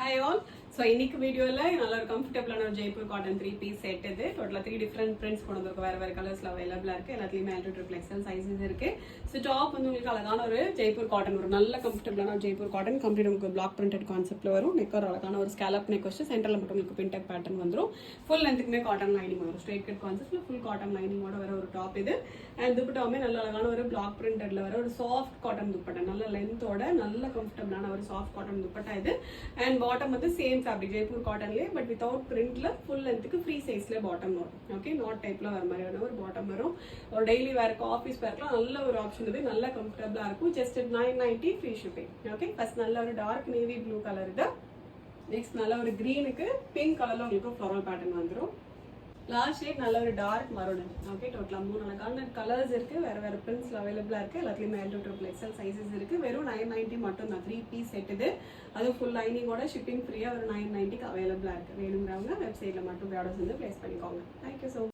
Hi all. So இன்னைக்கு வீடியோல நல்ல ஒரு கம்ஃபர்ட்டபிளான ஒரு ஜெய்ப்பூர் காட்டன் 3 பீஸ் செட் இது. டோட்டலா 3 டிஃபரண்ட் பிரிண்ட்ஸ் கொண்டு வந்திருக்கு. வேற கலர்ஸ்ல அவைலபிளா இருக்கு. எல்லாத்துலயுமே L to XXL சைஸஸ் இருக்கு. ஸோ டாப் வந்து உங்களுக்கு அழகான ஒரு ஜெய்ப்பூர் காட்டன் ஒரு நல்ல கம்ஃபர்ட்டபிளான ஒரு ஜெய்ப்பூர் காட்டன் கம்ப்ளீட் உங்களுக்கு பிளாக் பிரிண்டட் கான்செப்ட்ல வரும். நெக் ஒரு அழகான ஒரு ஸ்கேலப் நெக் வச்சு சென்டர்ல மட்டும் உங்களுக்கு பிரிண்டட் பேட்டர்ன் வந்துரும். ஃபுல் லென்த்துக்குமே காட்டன் லைனிங் வரும். ஸ்ட்ரைட் கட் கான்செப்ட்ல ஃபுல் காட்டன் லைனிங்கோட வர ஒரு டாப் இது. அண்ட் துப்பட்டாவுமே நல்ல அழகான ஒரு பிளாக் பிரிண்டட்ல வர ஒரு சாஃப்ட் காட்டன் துப்பட்டா நல்ல லென்த்தோட நல்ல கம்ஃபர்ட்டபிளான ஒரு சாஃப்ட் காட்டன் துப்பட்டா இது. அண்ட் பாட்டம் வந்து சேம் ஃபேப்ரிக் ஜெய்ப்பூர் காட்டன்லேயே பட் வித்தவுட் பிரிண்ட்ல ஃபுல் லென்த்துக்கு ஃப்ரீ சைஸ்ல பாட்டம் வரும். ஓகே, நாட் டைப்ல வர மாதிரியான ஒரு பாட்டம் வரும். ஒரு டெய்லி வேருக்கு ஆஃபீஸ் வேர்க்குலாம் நல்ல ஒரு ஆப்ஷன் இது. நல்ல கம்ஃபர்டபுளா இருக்கும். Just 990 free shipping. Okay, first நல்ல ஒரு டார்க் நேவி ப்ளூ கலர் இது. நெக்ஸ்ட் நல்ல ஒரு கிரீனுக்கு பிங்க் கலர்ல உங்களுக்கு ஃப்ளோரல் பேட்டர்ன் வந்துடும். லாஸ்ட் ஷேட் நல்ல ஒரு டார்க் மரூன். ஓகே, டோட்டலா 3 அழகான கலர்ஸ் இருக்கு. வேற பிரிண்ட்ஸ்ல அவைலபிளா இருக்கு. எல்லாத்துலயுமே L to XXL சைஸஸ் இருக்கு. வெறும் 990 மட்டும் தான் 3 பீஸ் செட் இது. அது ஃபுல் லைனிங்கோட ஷிப்பிங் ஃப்ரீயா ஒரு 990க்கு அவைலபிளா இருக்கு. வேணுங்கிறவங்க வெப்சைட்ல மட்டும் ஆர்டர்ஸ் வந்து பிளேஸ் பண்ணிக்கோங்க. Thank you so